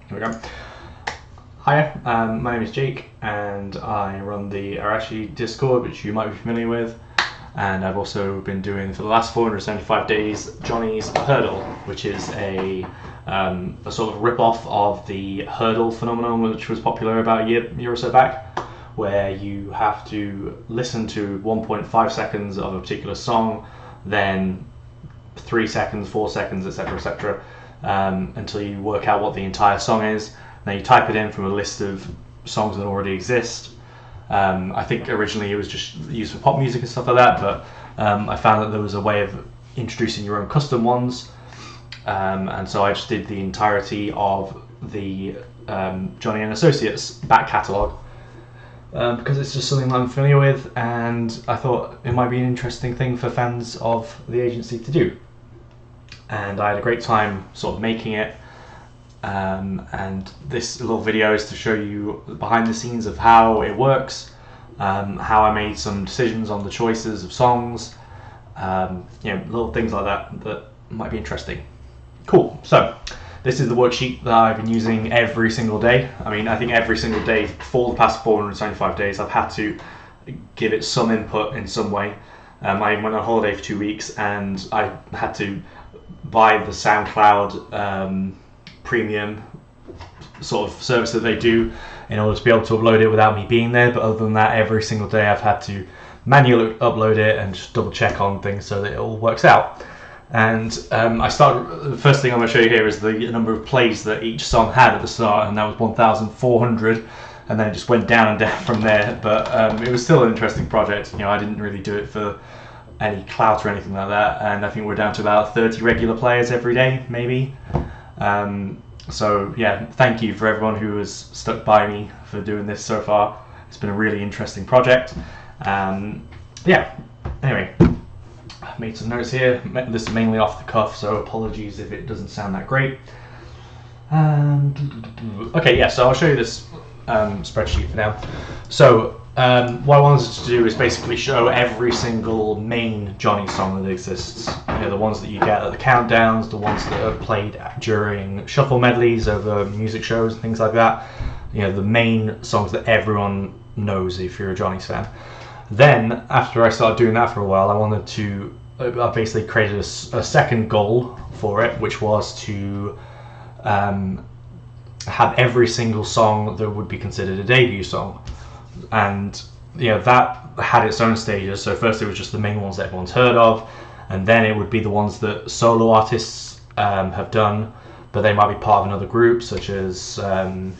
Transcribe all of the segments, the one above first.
Here we go. Hiya, my name is Jake, and I run the Arashi Discord, which you might be familiar with. And I've also been doing, for the last 475 days, Johnny's Heardle, which is a sort of rip-off of the Heardle phenomenon, which was popular about a year or so back, where you have to listen to 1.5 seconds of a particular song, then 3 seconds, 4 seconds, etc., until you work out what the entire song is. Now you type it in from a list of songs that already exist. I think originally it was just used for pop music and stuff like that, but I found that there was a way of introducing your own custom ones, and so I just did the entirety of the Johnny and Associates back catalogue, because it's just something I'm familiar with, and I thought it might be an interesting thing for fans of the agency to do. And I had a great time sort of making it, and this little video is to show you behind the scenes of how it works, how I made some decisions on the choices of songs, little things like that might be interesting. Cool. So this is the worksheet that I've been using every single day. I think every single day for the past 475 days I've had to give it some input in some way. I went on holiday for 2 weeks and I had to buy the SoundCloud premium sort of service that they do in order to be able to upload it without me being there. But other than that, every single day I've had to manually upload it and just double check on things so that it all works out. And the first thing I'm going to show you here is the number of plays that each song had at the start, and that was 1,400, and then it just went down and down from there. But it was still an interesting project. I didn't really do it for any clout or anything like that, and I think we're down to about 30 regular players every day, maybe. So yeah, thank you for everyone who has stuck by me for doing this so far. It's been a really interesting project. Yeah, anyway, I've made some notes here. This is mainly off the cuff, so apologies if it doesn't sound that great. Okay, yeah, so I'll show you this spreadsheet for now. So what I wanted to do is basically show every single main Johnny song that exists. The ones that you get at the countdowns, the ones that are played during shuffle medleys over music shows and things like that. The main songs that everyone knows if you're a Johnny's fan. Then, after I started doing that for a while, I basically created a second goal for it, which was to have every single song that would be considered a debut song. And that had its own stages. So first it was just the main ones that everyone's heard of, and then it would be the ones that solo artists have done, but they might be part of another group, such as I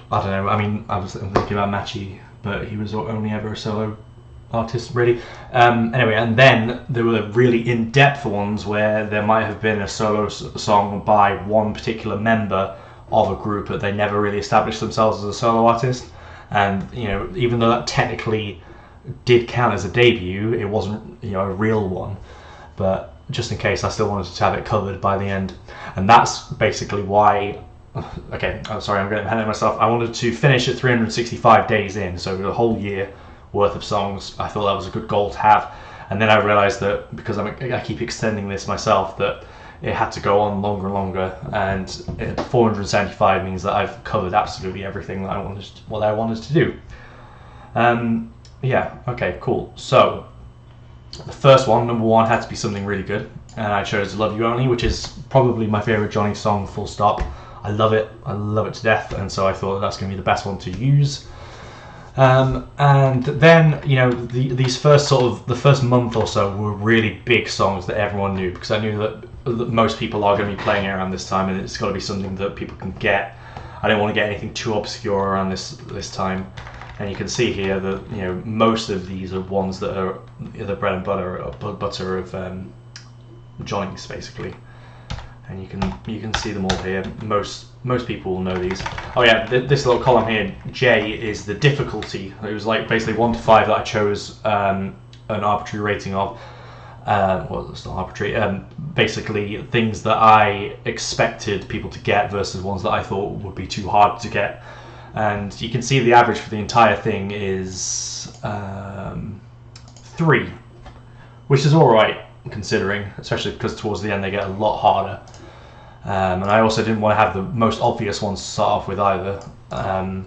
don't know. I'm thinking about Machi, but he was only ever a solo artist, really. Anyway, and then there were really in-depth ones where there might have been a solo song by one particular member of a group, but they never really established themselves as a solo artist. And even though that technically did count as a debut, it wasn't a real one. But just in case, I still wanted to have it covered by the end. And that's basically why. Okay, sorry, I'm getting ahead of myself. I wanted to finish at 365 days in, so a whole year worth of songs. I thought that was a good goal to have. And then I realised that because I keep extending this myself, that it had to go on longer and longer, and 475 means that I've covered absolutely everything that I wanted to do. Yeah, okay, cool. So the first one, number one, had to be something really good, and I chose Love You Only, which is probably my favourite Johnny song, full stop. I love it to death, and so I thought that's going to be the best one to use. And then the first month or so were really big songs that everyone knew, because I knew that most people are going to be playing it around this time, and it's got to be something that people can get. I don't want to get anything too obscure around this time. And you can see here that most of these are ones that are the bread and butter of Johnny's, basically. And you can see them all here. Most people will know these. Oh yeah, this little column here, J, is the difficulty. It was like basically 1 to 5 that I chose an arbitrary rating of. Well, it's not arbitrary. Basically, things that I expected people to get versus ones that I thought would be too hard to get. And you can see the average for the entire thing is 3, which is all right considering, especially because towards the end they get a lot harder. And I also didn't want to have the most obvious ones to start off with either. The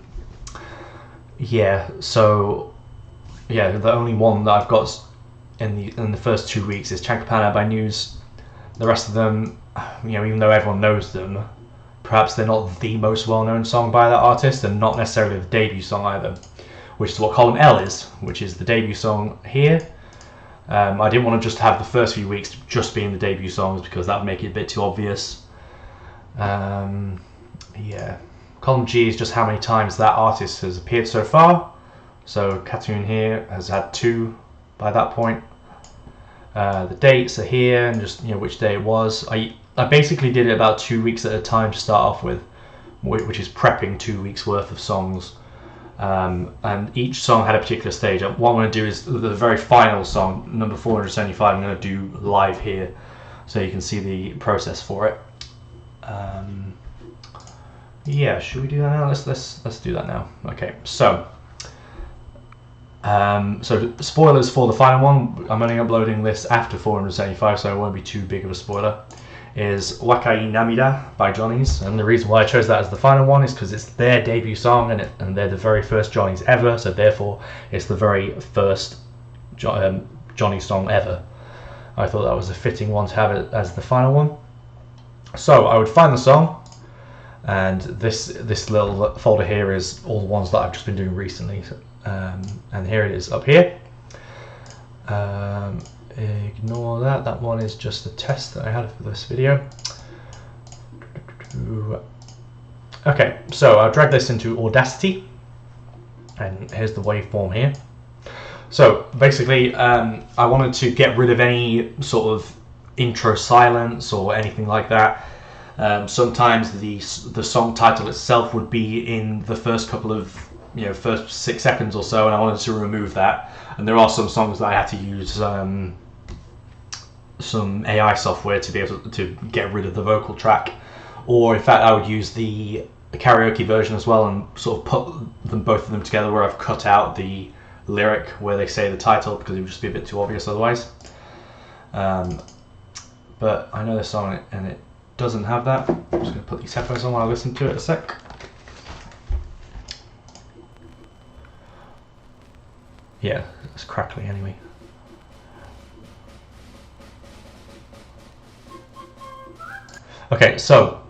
only one that I've got in the first 2 weeks is Chankapana by News. The rest of them, even though everyone knows them, perhaps they're not the most well-known song by that artist, and not necessarily the debut song either, which is what column L is, which is the debut song here. I didn't want to just have the first few weeks just being the debut songs because that would make it a bit too obvious. Column G is just how many times that artist has appeared so far. So Katoon here has had 2 by that point. The dates are here, and just which day it was. I basically did it about 2 weeks at a time to start off with, which is prepping 2 weeks worth of songs. And each song had a particular stage. What I'm going to do is the very final song, number 475, I'm going to do live here, so you can see the process for it. Should we do that now? Let's do that now. Okay, so spoilers for the final one. I'm only uploading this after 475, so it won't be too big of a spoiler. Is Wakai Namida by Johnny's, and the reason why I chose that as the final one is because it's their debut song, and they're the very first Johnny's ever, so therefore it's the very first Johnny song ever. I thought that was a fitting one to have it as the final one. So I would find the song, and this little folder here is all the ones that I've just been doing recently, and here it is up here. Ignore that one is just a test that I had for this video. Okay, so I'll drag this into Audacity, and here's the waveform here. So basically I wanted to get rid of any sort of intro silence or anything like that. Sometimes the song title itself would be in the first couple of first 6 seconds or so, and I wanted to remove that. And there are some songs that I had to use some AI software to be able to get rid of the vocal track, or in fact I would use the karaoke version as well and sort of put both of them together, where I've cut out the lyric where they say the title because it would just be a bit too obvious otherwise. But I know this song and it doesn't have that. I'm just going to put these headphones on while I listen to it a sec. Yeah, it's crackly anyway. Okay, so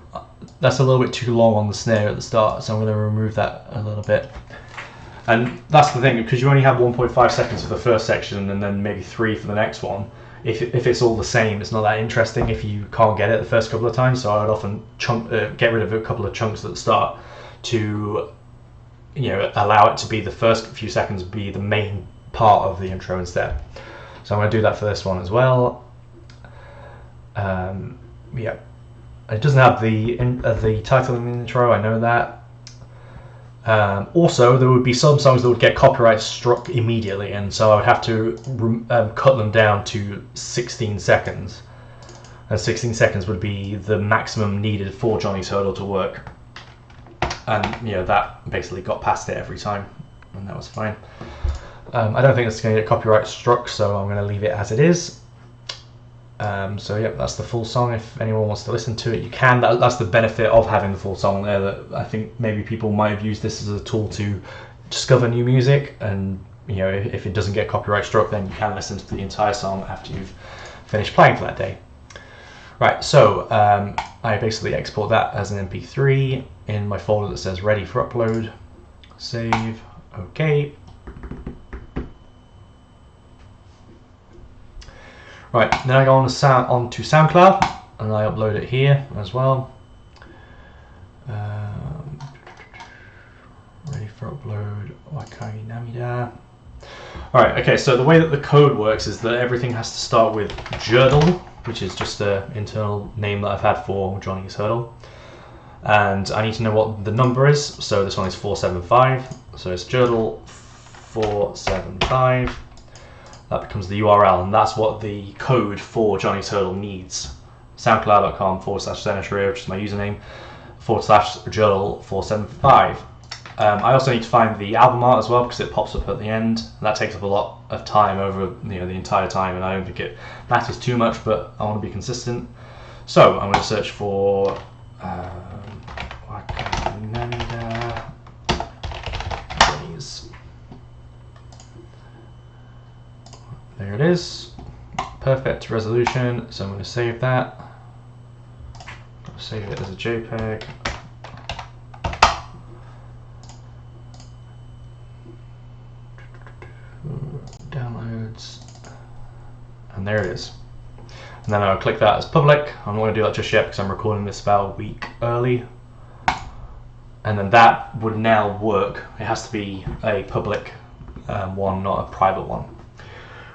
that's a little bit too long on the snare at the start, so I'm going to remove that a little bit. And that's the thing, because you only have 1.5 seconds for the first section and then maybe 3 for the next one. If it's all the same, it's not that interesting if you can't get it the first couple of times. So I would often get rid of a couple of chunks at the start to allow it to be the first few seconds be the main part of the intro instead. So I'm going to do that for this one as well. It doesn't have the title in the intro, I know that. Also, there would be some songs that would get copyright struck immediately, and so I would have to cut them down to 16 seconds. And 16 seconds would be the maximum needed for Johnny's Heardle to work. And that basically got past it every time, and that was fine. I don't think it's going to get copyright struck, so I'm going to leave it as it is. That's the full song. If anyone wants to listen to it, you can. That's the benefit of having the full song there, that I think maybe people might have used this as a tool to discover new music, and if it doesn't get copyright struck, then you can listen to the entire song after you've finished playing for that day. Right, so I basically export that as an MP3 in my folder that says ready for upload. Save. Okay. Right, then I go onto SoundCloud and I upload it here as well. Ready for upload, Wakai Namida. Alright, okay, so the way that the code works is that everything has to start with Heardle, which is just an internal name that I've had for Johnny's Heardle. And I need to know what the number is, so this one is 475. So it's Heardle 475. That becomes the URL, and that's what the code for Johnny's Heardle needs. SoundCloud.com/Dennis, which is my username, /Heardle 475. I also need to find the album art as well, because it pops up at the end, and that takes up a lot of time over the entire time, and I don't think it matters too much, but I want to be consistent. So I'm going to search for Wakananda Johnny's. There it is. Perfect resolution. So I'm going to save that. I'll save it as a JPEG. Downloads. And there it is. And then I'll click that as public. I'm not going to do that just yet because I'm recording this about a week early. And then that would now work. It has to be a public one, not a private one.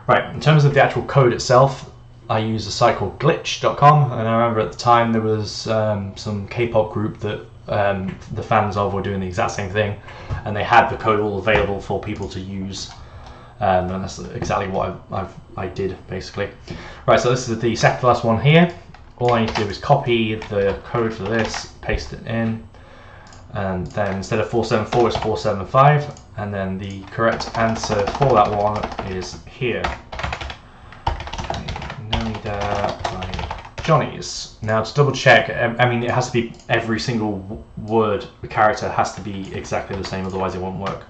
Right, in terms of the actual code itself, I use a site called glitch.com, and I remember at the time there was some K-pop group that the fans of were doing the exact same thing, and they had the code all available for people to use. And that's exactly what I did, basically. Right, so this is the second to last one here. All I need to do is copy the code for this, paste it in, and then instead of 474, it's 475, and then the correct answer for that one is here. Johnny's. Now to double check, I mean it has to be every single word, the character has to be exactly the same, otherwise it won't work.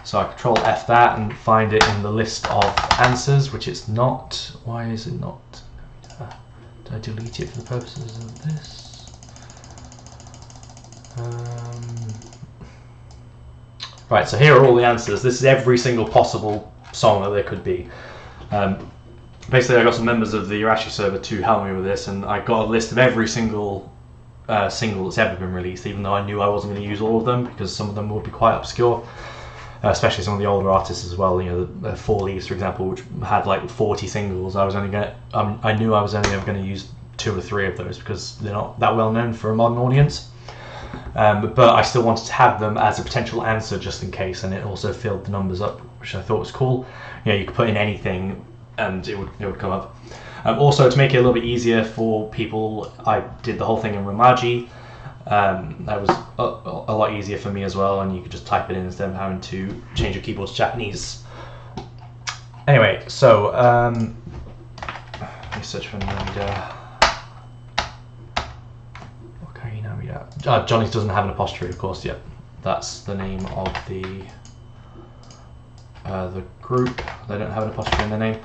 So I Control F that and find it in the list of answers, which it's not. Why is it not? Did I delete it for the purposes of this? Right, so here are all the answers. This is every single possible song that there could be. Basically, I got some members of the Arashi server to help me with this, and I got a list of every single single that's ever been released, even though I knew I wasn't going to use all of them because some of them would be quite obscure. Especially some of the older artists as well. You know, Four Leaves, for example, which had like 40 singles. I knew I was only ever going to use 2 or 3 of those because they're not that well known for a modern audience. But I still wanted to have them as a potential answer just in case, and it also filled the numbers up, which I thought was cool. You know, you could put in anything and it would come up. Also, to make it a little bit easier for people, I did the whole thing in Romaji. That was a lot easier for me as well, and you could just type it in instead of having to change your keyboard to Japanese. Anyway, so let me search for Namida. Okay, Namida. Johnny's doesn't have an apostrophe, of course. Yep, that's the name of the group. They don't have an apostrophe in their name.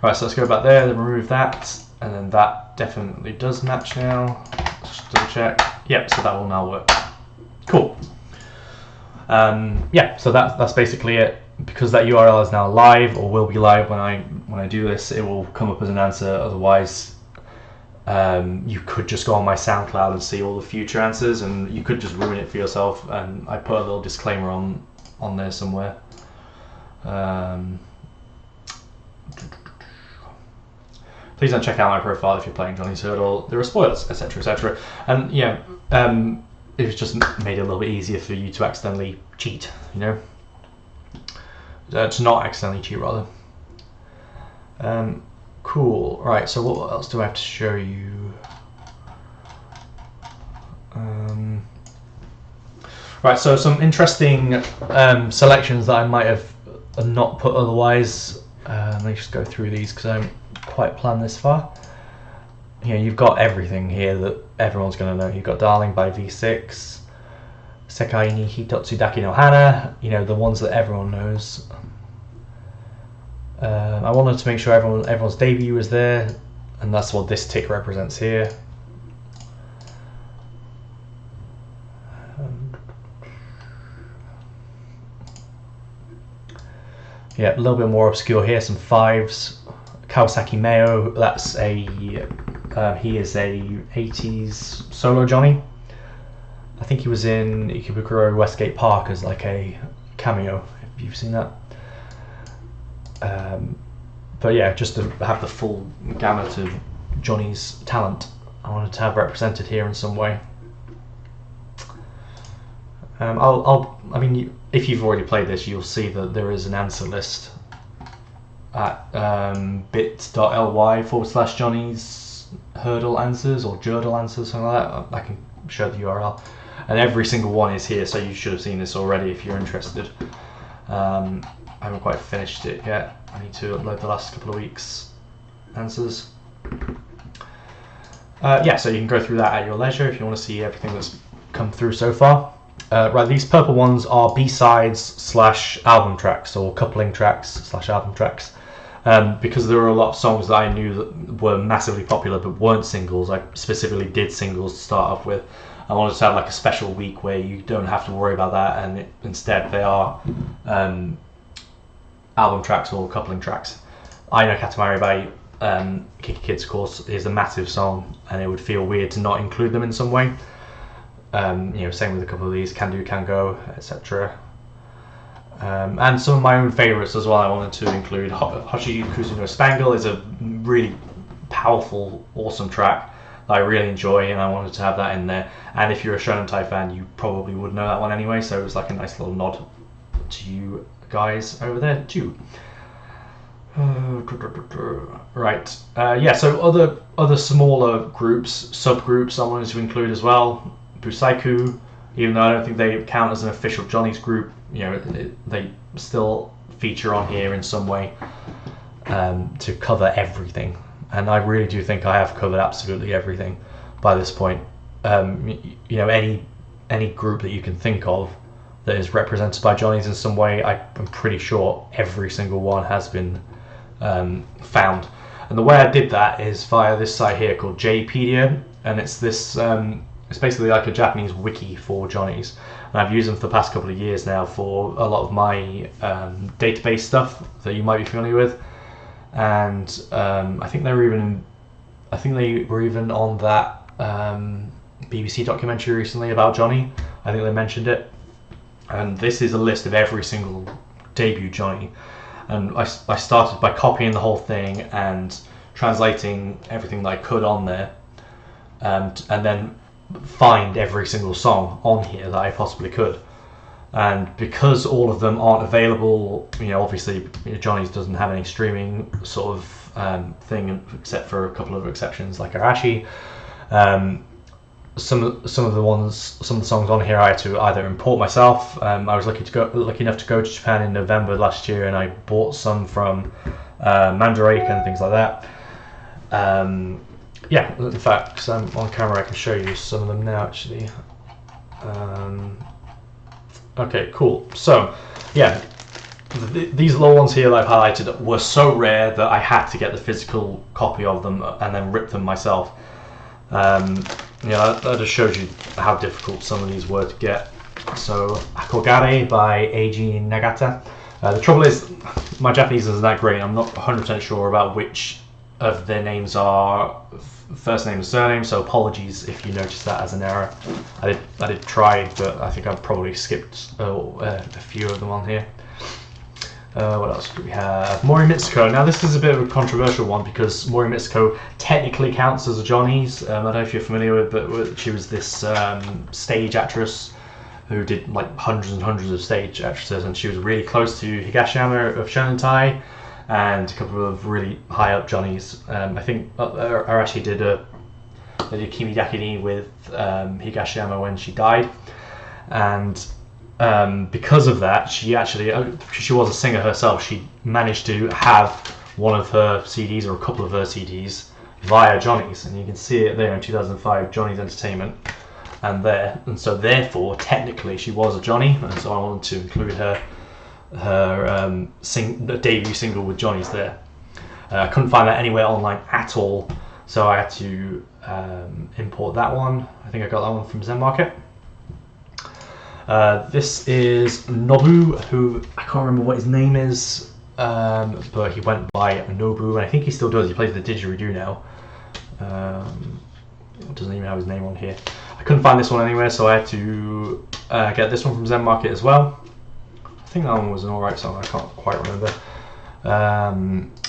Right, so let's go back there, then remove that, and then that definitely does match now. Just double check. Yep, so that will now work. Cool. Yeah, so that's basically it. Because that URL is now live, or will be live when I do this, it will come up as an answer. Otherwise, you could just go on my SoundCloud and see all the future answers, and you could just ruin it for yourself. And I put a little disclaimer on there somewhere. Please don't check out my profile if you're playing Johnny's Heardle. There are spoilers, etc., etc. And yeah, it was just made it a little bit easier for you to accidentally cheat, you know? To not accidentally cheat, rather. Cool. Right, so what else do I have to show you? Right, so some interesting selections that I might have not put otherwise. Let me just go through these because I haven't quite planned this far. You know, you've got everything here that everyone's going to know. You've got Darling by V6, Sekai ni Hitotsu Daki no Hana, you know, the ones that everyone knows. I wanted to make sure everyone's debut was there, and that's what this tick represents here. Yeah, a little bit more obscure here, some 5s. Kawasaki Mayo, that's he is a 80s solo Johnny. I think he was in Ikebukuro Westgate Park as like a cameo, if you've seen that. But yeah, just to have the full gamut of Johnny's talent, I wanted to have represented here in some way. I mean, if you've already played this, you'll see that there is an answer list at bit.ly/Johnny's Heardle answers or Jurdle answers, something like that. I can show the URL, and every single one is here, so you should have seen this already if you're interested. I haven't quite finished it yet. I need to upload the last couple of weeks' answers. Yeah, so you can go through that at your leisure if you want to see everything that's come through so far. Right, these purple ones are B-sides / album tracks, or coupling tracks / album tracks. Because there were a lot of songs that I knew that were massively popular but weren't singles. I specifically did singles to start off with. I wanted to have like a special week where you don't have to worry about that, and instead they are album tracks or coupling tracks. I Know Katamari by Kiki Kids, of course, is a massive song, and it would feel weird to not include them in some way. Same with a couple of these, Can Do, Can Go, etc. And some of my own favourites as well I wanted to include. Hoshi Kusuno Spangle is a really powerful, awesome track that I really enjoy, and I wanted to have that in there. And if you're a Shonen Tai fan, you probably would know that one anyway, so it was like a nice little nod to you guys over there too. Right, so other smaller groups, subgroups I wanted to include as well. Busaiku, even though I don't think they count as an official Johnny's group, they still feature on here in some way to cover everything. And I really do think I have covered absolutely everything by this point. Any group that you can think of that is represented by Johnny's in some way, I'm pretty sure every single one has been found. And the way I did that is via this site here called JPedia, and it's this it's basically like a Japanese wiki for Johnny's, and I've used them for the past couple of years now for a lot of my database stuff that you might be familiar with. And I think they were even on that BBC documentary recently about Johnny. I think they mentioned it, and this is a list of every single debut Johnny. And I started by copying the whole thing and translating everything that I could on there, and then find every single song on here that I possibly could. And because all of them aren't available, obviously Johnny's doesn't have any streaming sort of thing, except for a couple of exceptions like Arashi. Some of the songs on here I had to either import myself. I was lucky enough to go to Japan in November last year, and I bought some from Mandarake and things like that. In fact, because I'm on camera, I can show you some of them now actually. Okay, cool. So, these little ones here that I've highlighted were so rare that I had to get the physical copy of them and then rip them myself. That just shows you how difficult some of these were to get. So, Akogare by Eiji Nagata. The trouble is, my Japanese isn't that great. I'm not 100% sure about which of their names are first name and surname, so apologies if you notice that as an error. I did try, but I think I've probably skipped a few of them on here. What else do we have? Mori Mitsuko. Now this is a bit of a controversial one because Mori Mitsuko technically counts as a Johnny's. I don't know if you're familiar with, but she was this stage actress who did like hundreds and hundreds of stage actresses, and she was really close to Higashiyama of Shonen Tai and a couple of really high up Johnnies. I think Arashi did Kimi Dakini with Higashiyama when she died, and because of that, she was a singer herself. She managed to have one of her CDs or a couple of her CDs via Johnny's, and you can see it there in 2005, Johnny's Entertainment, and so therefore technically she was a Johnny, and so I wanted to include her debut single with Johnny's there. I couldn't find that anywhere online at all, so I had to import that one. I think I got that one from Zen Market. This is Nobu, who I can't remember what his name is, but he went by Nobu, and I think he still does. He plays the didgeridoo now. Doesn't even have his name on here. I couldn't find this one anywhere, so I had to get this one from Zen Market as well. I think that one was an alright song, I can't quite remember.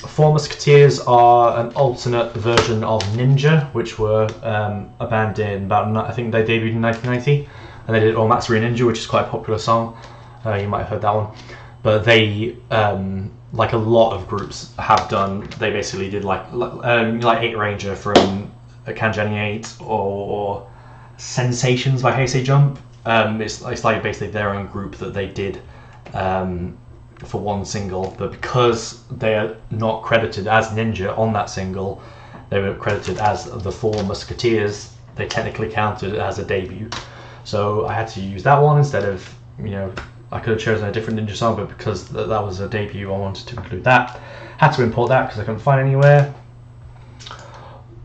Four Musketeers are an alternate version of Ninja, which were a band in I think they debuted in 1990, and they did Omatsuri Ninja, which is quite a popular song. You might have heard that one. But they, like a lot of groups have done, they basically did like 8 Ranger from Kanjani 8 or Sensations by Heisei Jump. It's like basically their own group that they did for one single, but because they are not credited as Ninja on that single, they were credited as the Four Musketeers. They technically counted as a debut. So I had to use that one instead of, you know, I could have chosen a different ninja song, but because that was a debut, I wanted to include that. Had to import that because I couldn't find anywhere.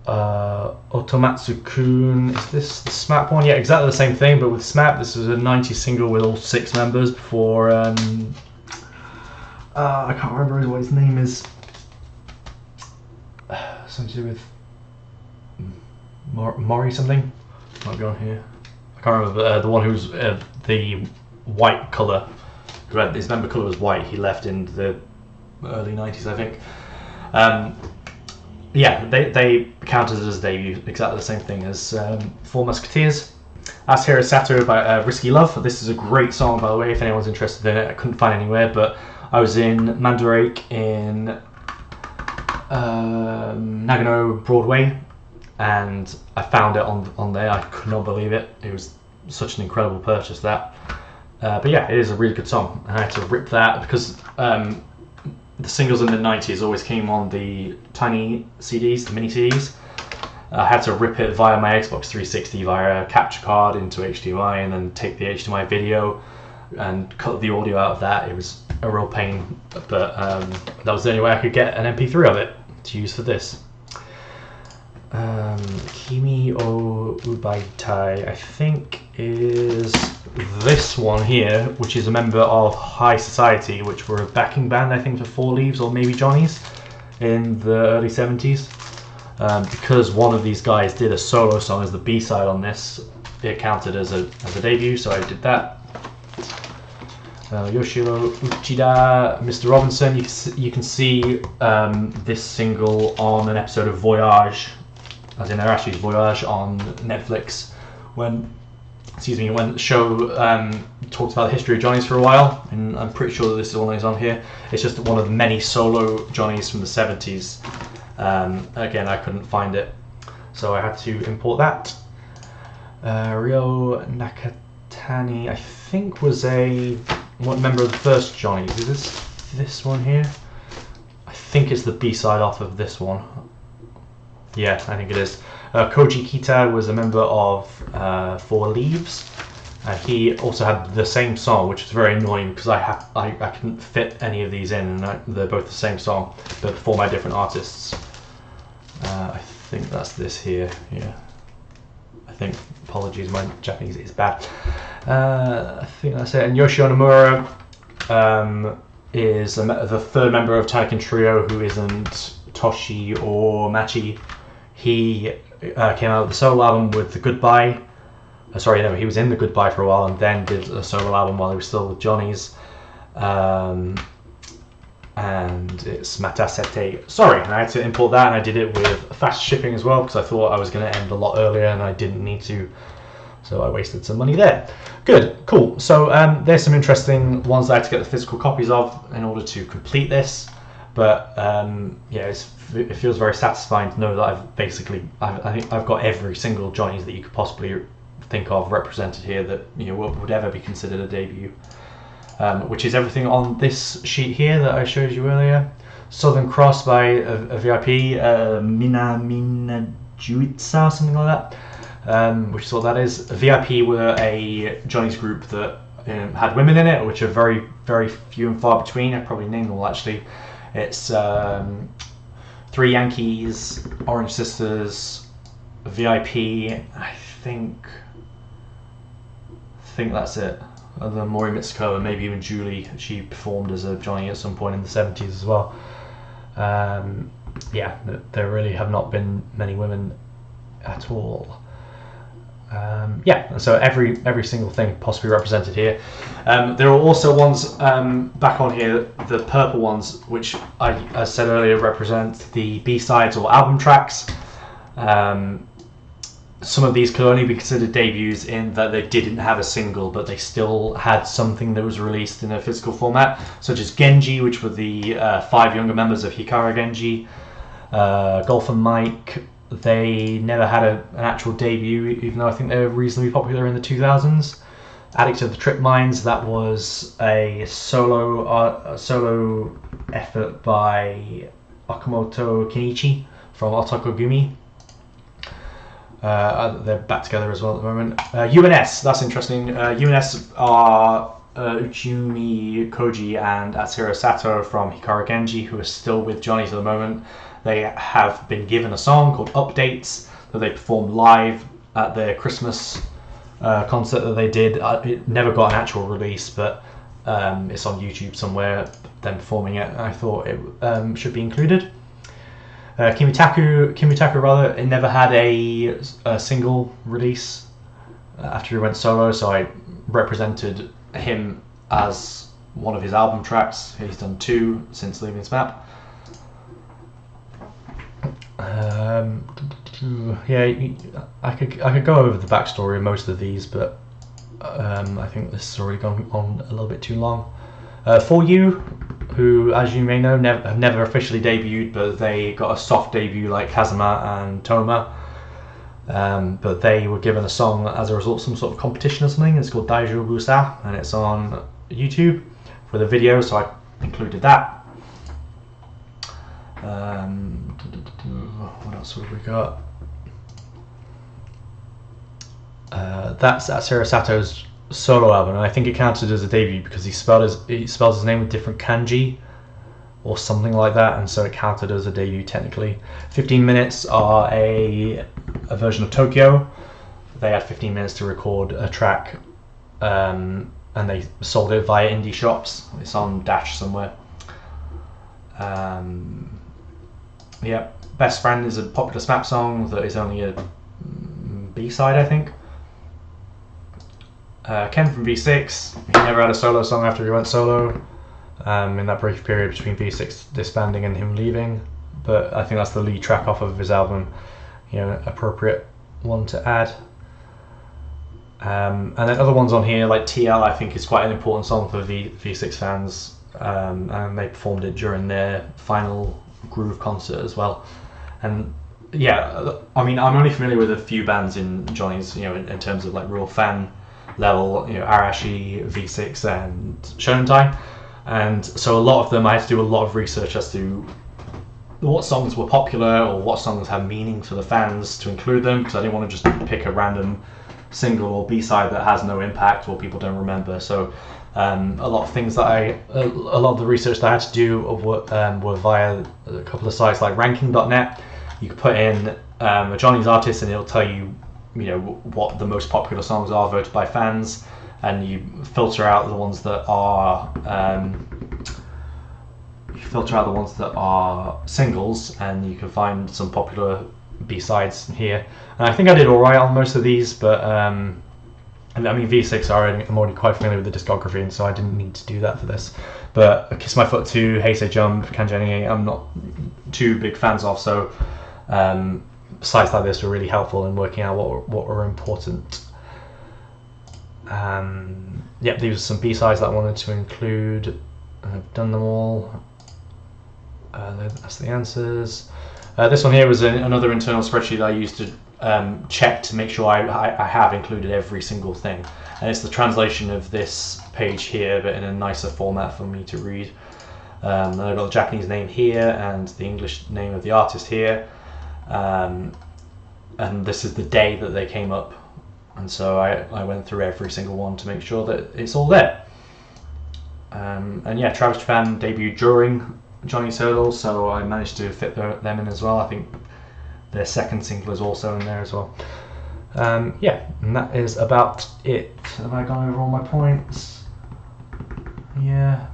Otomatsu-kun, is this the SMAP one? Yeah, exactly the same thing, but with SMAP, this was a 90s single with all 6 members before, I can't remember what his name is. Something to do with Mori something? Might be on here. I can't remember, the one who's the white colour, his member colour was white, he left in the early 90s, I think. Yeah, they counted as debut, exactly the same thing as Four Musketeers. As Hiro Sato by Risky Love. This is a great song, by the way, if anyone's interested in it. I couldn't find anywhere, but I was in Mandarake in Nagano Broadway, and I found it on there. I could not believe it. It was such an incredible purchase, that. But yeah, it is a really good song. I had to rip that because the singles in the 90s always came on the tiny CDs, the mini CDs. I had to rip it via my Xbox 360 via a capture card into HDMI, and then take the HDMI video and cut the audio out of that. It was a real pain, but that was the only way I could get an MP3 of it to use for this. Kimi o Ubaitai, I think, is this one here, which is a member of High Society, which were a backing band, I think, for Four Leaves or maybe Johnny's in the early 70s. Because one of these guys did a solo song as the B-side on this, it counted as a debut, so I did that. Yoshiro Uchida, Mr. Robinson, you can see this single on an episode of Voyage, as in Arashi's Voyage on Netflix, when the show talked about the history of Johnny's for a while, and I'm pretty sure that this is one that's on here. It's just one of the many solo Johnny's from the 70s. Again, I couldn't find it, so I had to import that. Ryo Nakatani, I think, was one member of the first Johnny's. Is this one here? I think it's the B-side off of this one. Yeah, I think it is. Koji Kita was a member of Four Leaves. He also had the same song, which is very annoying because I couldn't fit any of these in, and they're both the same song, but for my different artists. I think that's this here. Yeah, I think. Apologies, my Japanese is bad. I think that's it. And Yoshio Nomura is the third member of Taiken Trio, who isn't Toshi or Machi. He came out with the solo album with the Goodbye. He was in the Goodbye for a while and then did a solo album while he was still with Johnny's. And it's Matasete. Sorry, and I had to import that, and I did it with fast shipping as well because I thought I was going to end a lot earlier and I didn't need to. So I wasted some money there. Good, cool. So there's some interesting ones that I had to get the physical copies of in order to complete this. But yeah, it feels very satisfying to know that I think I've got every single Johnny's that you could possibly think of represented here that, you know, would ever be considered a debut. Which is everything on this sheet here that I showed you earlier. Southern Cross by a VIP, Mina Juitsa, something like that. Which is what that is. VIP were a Johnny's group that had women in it, which are very, very few and far between. I probably named them all actually. It's Three Yankees, Orange Sisters, VIP. I think that's it. Other than Mori Mitsuko and maybe even Julie, she performed as a Johnny at some point in the 70s as well. Yeah, there really have not been many women at all. Yeah, so every single thing possibly represented here. There are also ones back on here, the purple ones, which I said earlier represent the B-sides or album tracks. Some of these could only be considered debuts in that they didn't have a single, but they still had something that was released in a physical format, such as Genji, which were the 5 younger members of Hikara Genji. Golf and Mike, they never had an actual debut, even though I think they were reasonably popular in the 2000s. Addict of the Trip Mines, that was a solo effort by Okamoto Kenichi, from Otokogumi. They're back together as well at the moment. UNS, that's interesting. UNS are Uchumi Koji and Atsuro Sato from Hikaru Genji, who are still with Johnny's at the moment. They have been given a song called Updates that they performed live at their Christmas concert that they did. It never got an actual release, but it's on YouTube somewhere, them performing it. I thought it should be included. Kimitaku rather, it never had a single release after he went solo, so I represented him as one of his album tracks. He's done 2 since leaving SMAP. Yeah, I could go over the backstory of most of these, but I think this has already gone on a little bit too long. For You, who, as you may know, have never officially debuted, but they got a soft debut like Kazuma and Toma. But they were given a song as a result of some sort of competition or something. It's called Daijoubu Sa, and it's on YouTube for the video, so I included that. What else have we got? That's Atsuro Sato's solo album, and I think it counted as a debut because he spells his name with different kanji or something like that, and so it counted as a debut technically. 15 Minutes are a version of Tokyo. They had 15 minutes to record a track, and they sold it via indie shops. It's on Dash somewhere. Yeah, Best Friend is a popular SMAP song that is only a B-side, I think. Ken from V6, he never had a solo song after he went solo, in that brief period between V6 disbanding and him leaving, but I think that's the lead track off of his album, you know, appropriate one to add. And then other ones on here, like TL, I think is quite an important song for V6 fans, and they performed it during their final Groove concert as well. And yeah, I mean, I'm only familiar with a few bands in Johnny's, you know, in terms of like real fan level, you know, Arashi, V6 and Shonentai, and so a lot of them I had to do a lot of research as to what songs were popular or what songs have meaning for the fans to include them, because I didn't want to just pick a random single or B-side that has no impact or people don't remember. So a lot of things that a lot of the research that I had to do were via a couple of sites like ranking.net. You could put in a Johnny's artist and it'll tell you, you know, what the most popular songs are voted by fans, and you filter out the ones that are singles, and you can find some popular B-sides here. And I think I did alright on most of these, but and I mean, V6 I'm already quite familiar with the discography, and so I didn't need to do that for this. But Kiss My Foot 2, Hey Say Jump, Kanjani, I'm not too big fans of, so sites like this were really helpful in working out what were important. Yep, these are some B-sides that I wanted to include. I've done them all. That's the answers. This one here was another internal spreadsheet I used to check to make sure I have included every single thing, and it's the translation of this page here, but in a nicer format for me to read. And I've got the Japanese name here and the English name of the artist here, and this is the day that they came up, and so I went through every single one to make sure that it's all there. And yeah, Travis Japan debuted during Johnny's Heardle, so I managed to fit them in as well. I think their second single is also in there as well. Yeah, and that is about it. Have I gone over all my points? Yeah.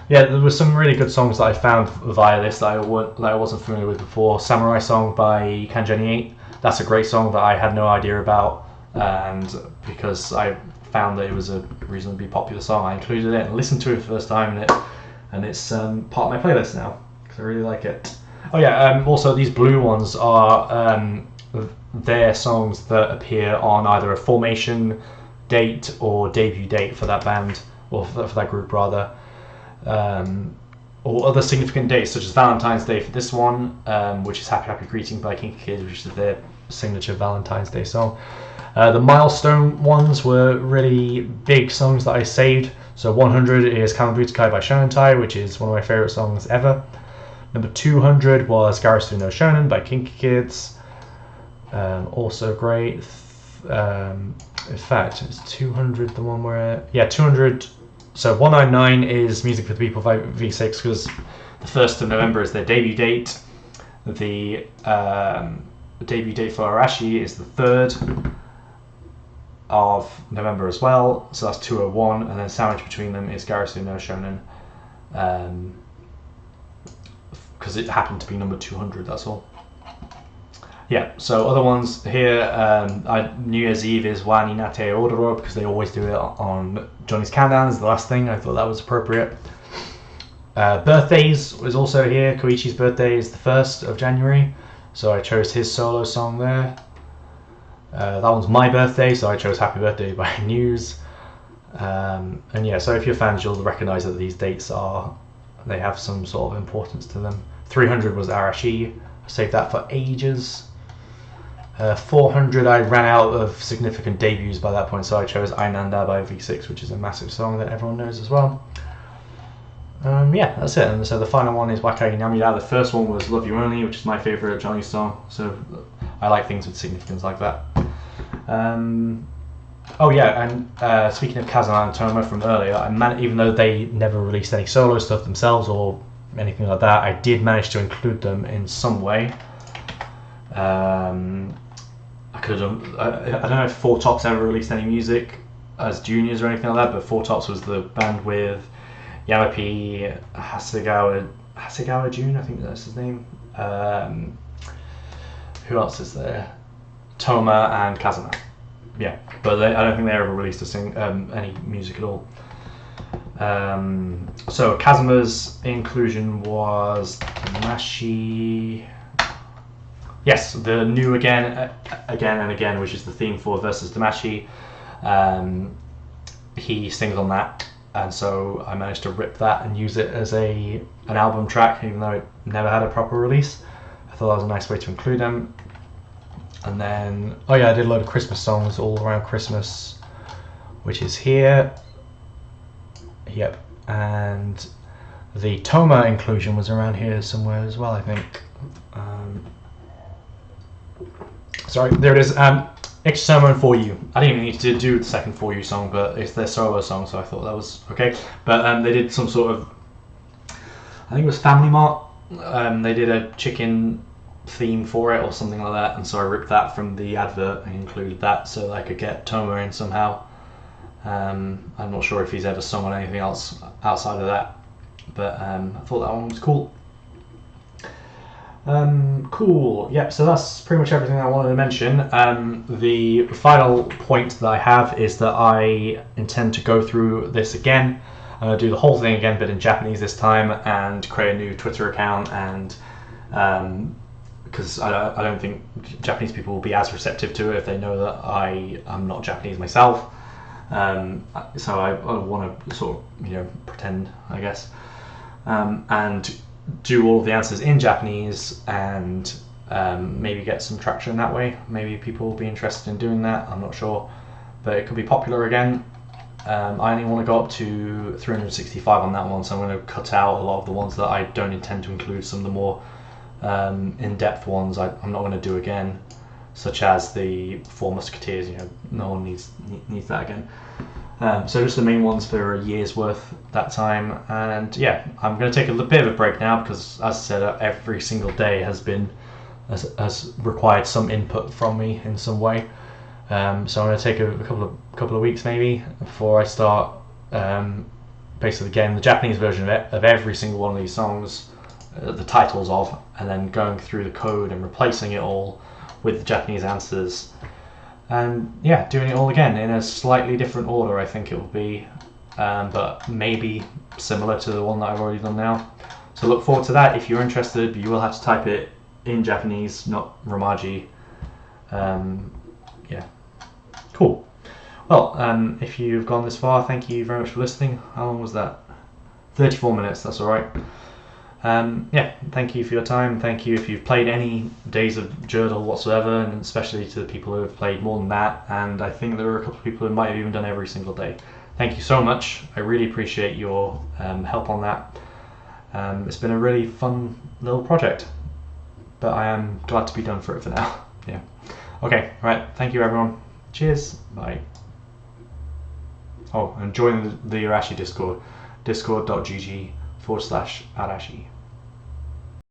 Yeah, there were some really good songs that I found via this that I wasn't familiar with before. Samurai Song by Kanjani 8. That's a great song that I had no idea about, and because I found that it was a reasonably popular song, I included it and listened to it for the first time, and it's part of my playlist now because I really like it. Oh yeah, also these blue ones are their songs that appear on either a formation date or debut date for that band, or for that group rather, or other significant dates such as Valentine's Day for this one, which is Happy Happy Greeting by Kinky Kids, which is their signature Valentine's Day song. The milestone ones were really big songs that I saved So 100 is Kamabutakai by Shonen Tai, which is one of my favorite songs ever. Number 200 was Garasu no Shonen by Kinky Kids. Also great. In fact, it's 200 the one where... Yeah, 200... So 199 is Music for the People by V6, because the 1st of November is their debut date. The debut date for Arashi is the 3rd of November as well, so that's 201, and then sandwiched between them is Garasu no Shonen, because it happened to be number 200, that's all. Yeah, so other ones here, New Year's Eve is Wa ni Nate Odoro, because they always do it on Johnny's Countdown as the last thing. I thought that was appropriate. Birthdays was also here. Koichi's birthday is the 1st of January, so I chose his solo song there. That one's my birthday, so I chose Happy Birthday by News. And yeah, so if you're fans, you'll recognize that these dates they have some sort of importance to them. 300 was Arashi. I saved that for ages. 400, I ran out of significant debuts by that point, so I chose Ainanda by V6, which is a massive song that everyone knows as well. Yeah, that's it. And so the final one is Wakai Namida. The first one was Love You Only, which is my favorite Johnny song. So I like things with significance like that. Oh yeah, and speaking of Kazuma and Toma from earlier, even though they never released any solo stuff themselves or anything like that, I did manage to include them in some way. I could have done. I don't know if Four Tops ever released any music as juniors or anything like that, but Four Tops was the band with Yamapi, Hasegawa Jun, I think that's his name. Who else is there? Toma and Kazuma. Yeah, but I don't think they ever released any music at all. So Kazuma's inclusion was Mashi. Yes, the new again and again, which is the theme for Versus Damashi. He sings on that, and so I managed to rip that and use it as an album track, even though it never had a proper release. I thought that was a nice way to include them. And then, oh yeah, I did a load of Christmas songs all around Christmas, which is here. Yep, and the Toma inclusion was around here somewhere as well, I think. Sorry, there it is. Extra Sermon For You. I didn't even need to do the second For You song, but it's their solo song, so I thought that was okay. But they did some sort of, I think it was Family Mart. They did a chicken theme for it or something like that, and so I ripped that from the advert and included that so that I could get Toma in somehow. I'm not sure if he's ever sung on anything else outside of that, but I thought that one was cool. Cool. Yep, so that's pretty much everything I wanted to mention. The final point that I have is that I intend to go through this again. I'm going to do the whole thing again, but in Japanese this time, and create a new Twitter account, and because I don't think Japanese people will be as receptive to it if they know that I am not Japanese myself. So I want to sort of pretend, I guess, and do all of the answers in Japanese, and maybe get some traction that way. Maybe people will be interested in doing that, I'm not sure, but it could be popular again. I only want to go up to 365 on that one, so I'm going to cut out a lot of the ones that I don't intend to include. Some of the more in-depth ones I'm not going to do again, such as the Four Musketeers. No one needs that again. So just the main ones for a year's worth that time. And yeah, I'm going to take a bit of a break now because, as I said, every single day has required some input from me in some way. So I'm going to take a couple of weeks maybe before I start basically getting the Japanese version of every single one of these songs, the titles of, and then going through the code and replacing it all with the Japanese answers. And yeah, doing it all again in a slightly different order, I think it will be, but maybe similar to the one that I've already done now. So look forward to that. If you're interested, but you will have to type it in Japanese, not Romaji. Yeah, cool. Well, if you've gone this far, thank you very much for listening. How long was that? 34 minutes, that's all right. Yeah, thank you for your time. Thank you if you've played any days of Heardle whatsoever, and especially to the people who have played more than that. And I think there were a couple of people who might have even done every single day. thank you so much. I really appreciate your help on that. It's been a really fun little project, but I am glad to be done for it for now. Yeah. Okay, right. Thank you, everyone. Cheers. Bye. Oh, and join the Arashi Discord, discord.gg/Arashi.